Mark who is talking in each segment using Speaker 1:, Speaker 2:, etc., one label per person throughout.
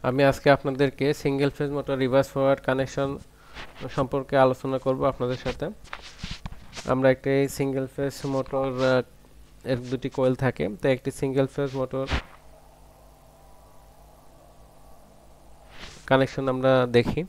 Speaker 1: আমি আজকে আপনাদেরকে single phase motor reverse forward connection সম্পর্কে আলোচনা করব আপনাদের সাথে। আমরা একটি সিঙ্গেল ফেজ মোটর এর দুটি কয়েল থাকে, তো একটি সিঙ্গেল ফেজ মোটর কানেকশন আমরা দেখি।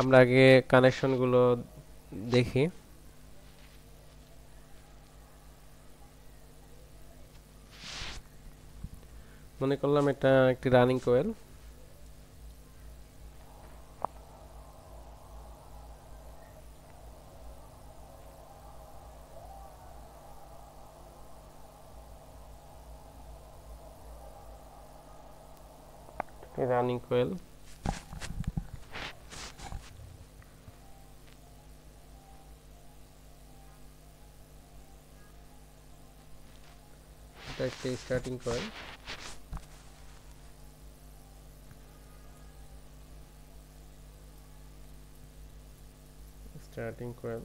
Speaker 1: আমরা আগে কানেকশনগুলো দেখি। মনে করলাম এটা একটি রানিং কয়েল। রানিং কয়েল, এটা একটি স্টার্টিং কয়েল। স্টার্টিং কয়েল,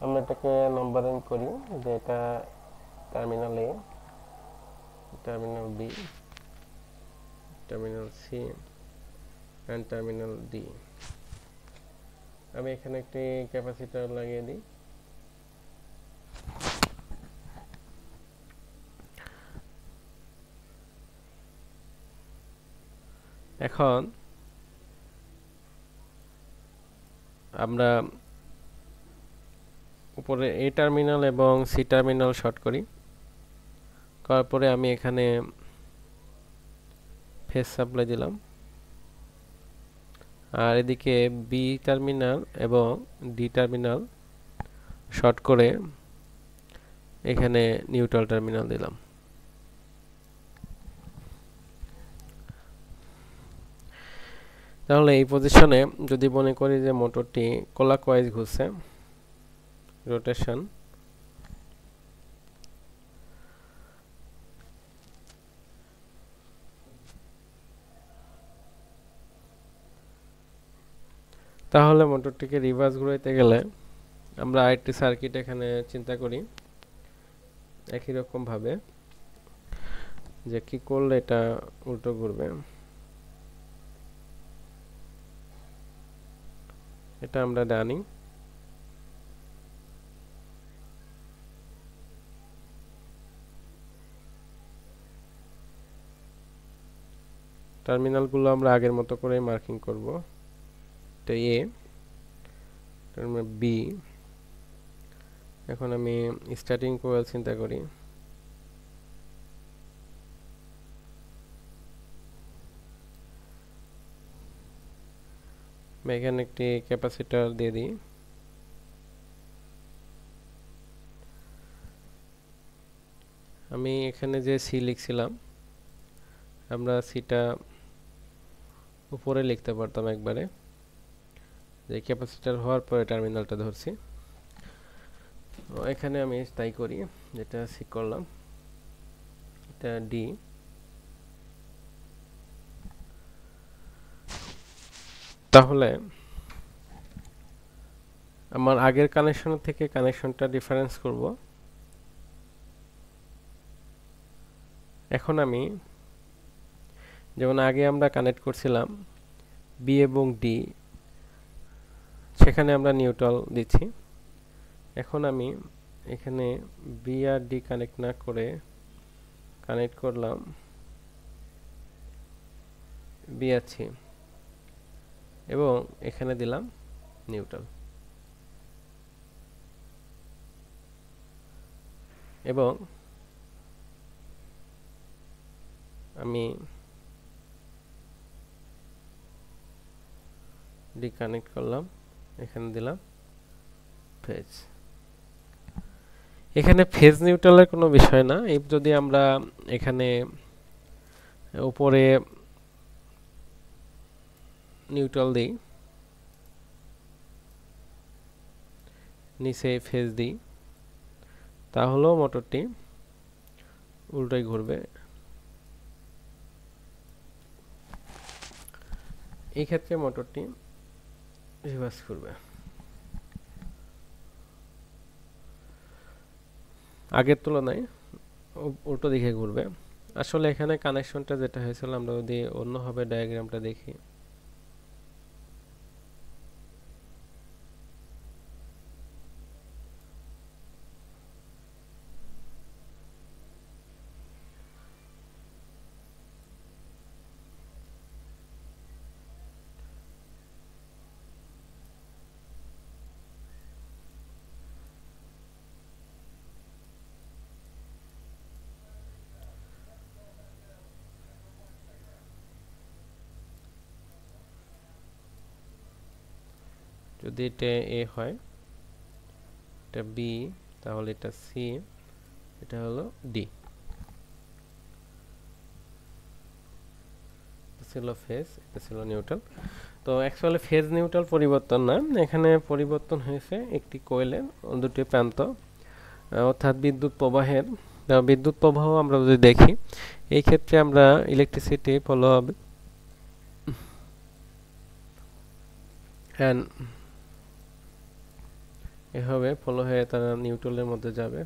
Speaker 1: আমরা এটাকে নম্বরিং করি যে এটা terminal A, terminal B, terminal C and terminal D. আমি এখানে একটি ক্যাপাসিটর লাগিয়ে দিই। এখন আমরা উপরে এ টার্মিনাল এবং সি টার্মিনাল শর্ট করি, করার পরে আমি এখানে ফেজ সাপ্লাই দিলাম, আর এদিকে বি টার্মিনাল এবং ডি টার্মিনাল শর্ট করে এখানে নিউট্রাল টার্মিনাল দিলাম। তাহলে এই পজিশনে যদি মনে করি যে মোটরটি ক্লকওয়াইজ ঘুরছে, রোটেশন, তাহলে মোটরটিকে রিভার্স ঘুরাইতে গেলে আমরা আরেকটি সার্কিট এখানে চিন্তা করি একই রকম ভাবে, যে কি করলে এটা উল্টো ঘুরবে। এটা আমরা জানি, টার্মিনালগুলো আমরা আগের মতো করে মার্কিং করব। এটা এ, টার্মিনাল বি। এখন আমি স্টার্টিং কয়েল চিন্তা করি, এখানে একটি ক্যাপাসিটর দিয়ে দিই। আমি এখানে যে সি লিখছিলাম, আমরা সিটা উপরে লিখতে পারতাম একবারে, যে ক্যাপাসিটর হওয়ার পরে টার্মিনালটা ধরছি। এখানে আমি তাই করি, যেটা সি করলাম, এটা ডি। তাহলে আমার আগের কানেকশন থেকে কানেকশনটা ডিফারেন্স করব। এখন আমি যেমন আগে আমরা কানেক্ট করছিলাম বি এবং ডি, সেখানে আমরা নিউট্রাল দিচ্ছি। এখন আমি এখানে বি আর ডি কানেক্ট না করে কানেক্ট করলাম বি আর সি এবং এখানে দিলাম নিউট্রাল, এবং আমি ডি কানেক্ট করলাম, এখানে দিলাম ফেজ। এখানে ফেজ নিউট্রালের কোনো বিষয় না। এই যদি আমরা এখানে উপরে নিউট্রাল দিই, নিচে ফেজ দিই, তাহলেও মোটরটি উল্টোই ঘুরবে। এই ক্ষেত্রে মোটরটি রিভার্স করবে, আগের তুলনায় উল্টো দিকে ঘুরবে। আসলে এখানে কানেকশনটা যেটা হয়েছিল, আমরা যদি অন্যভাবে ডায়াগ্রামটা দেখি, যদি এটা এ হয়, এটা বি, তাহলে এটা সি, এটা হলো ডি। ছিল ফেজ, এটা ছিল নিউট্রাল। তো অ্যাকচুয়ালি ফেজ নিউট্রাল পরিবর্তন না, এখানে পরিবর্তন হয়েছে একটি কয়েলের দুটি প্রান্ত, অর্থাৎ বিদ্যুৎ প্রবাহের। বিদ্যুৎ প্রবাহ আমরা যদি দেখি, এই ক্ষেত্রে আমরা ইলেকট্রিসিটি ফলো হবে এভাবে ফলো হয়ে তারা নিউট্রালের মধ্যে যাবে।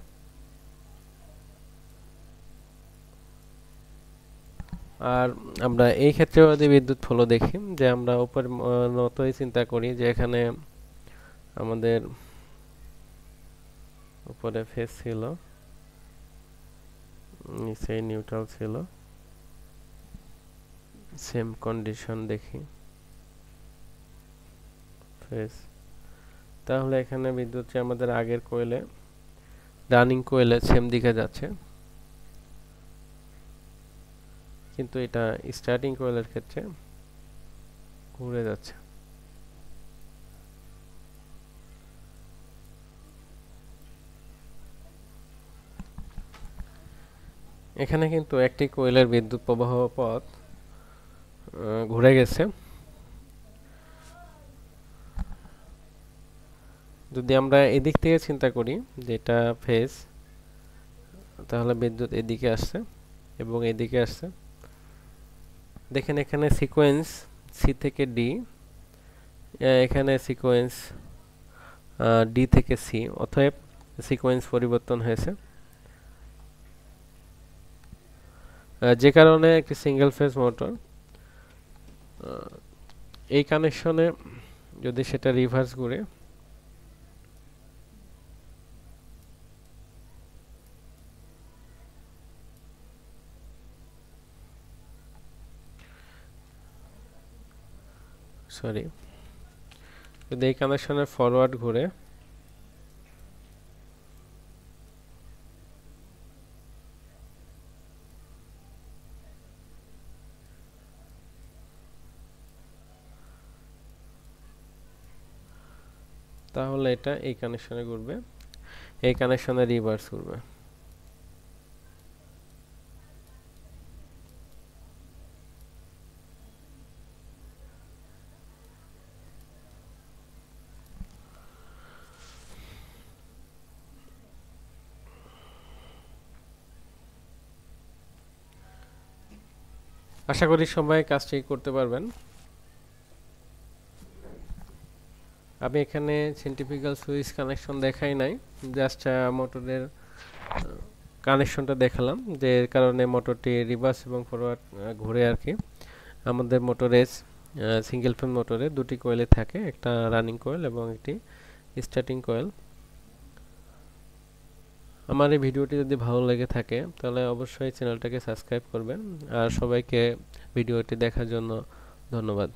Speaker 1: আর আমরা এই ক্ষেত্রে যদি বিদ্যুৎ ফলো দেখি, যে আমরা উপরে মতোই চিন্তা করি যে এখানে আমাদের উপরে ফেজ ছিল, নিচে নিউট্রাল ছিল, সেম কন্ডিশন দেখি ফেজ, তাহলে এখানে বিদ্যুৎ আমাদের আগের কোয়েলে, রানিং কোয়েলে সেম দিকে যাচ্ছে, কিন্তু এটা স্টার্টিং কোয়েলের ক্ষেত্রে ঘুরে যাচ্ছে। এখানে কিন্তু একটি কোয়েলের বিদ্যুৎ প্রবাহ পথ ঘুরে গেছে। যদি আমরা এদিক থেকে চিন্তা করি যে এটা ফেজ, তাহলে বিদ্যুৎ এদিকে আসছে এবং এদিকে আসছে। দেখেন এখানে সিকোয়েন্স সি থেকে ডি, এখানে সিকোয়েন্স ডি থেকে সি, অতএব সিকোয়েন্স পরিবর্তন হয়েছে, যে কারণে একটি সিঙ্গেল ফেজ মোটর এই কানেকশনে যদি সেটা রিভার্স ঘুরে, সরি, যদি এই কানেকশনের ফরওয়ার্ড ঘুরে, তাহলে এটা এই কানেকশনে ঘুরবে, এই কানেকশনে রিভার্স ঘুরবে। আশা করি সবাই কাজটি করতে পারবেন। আমি এখানে সেন্ট্রিফিউগাল সুইচ কানেকশন দেখাই নাই, জাস্ট মোটরের কানেকশনটা দেখালাম, যে কারণে মোটরটি রিভার্স এবং ফরওয়ার্ড ঘুরে আর কি। আমাদের মোটরে সিঙ্গেল ফেজ মোটরে দুটি কয়েলে থাকে, একটা রানিং কয়েল এবং একটি স্টার্টিং কয়েল। আমার এই ভিডিওটি যদি ভালো লেগে থাকে তাহলে অবশ্যই চ্যানেলটাকে সাবস্ক্রাইব করবেন, আর সবাইকে ভিডিওটি দেখার জন্য ধন্যবাদ।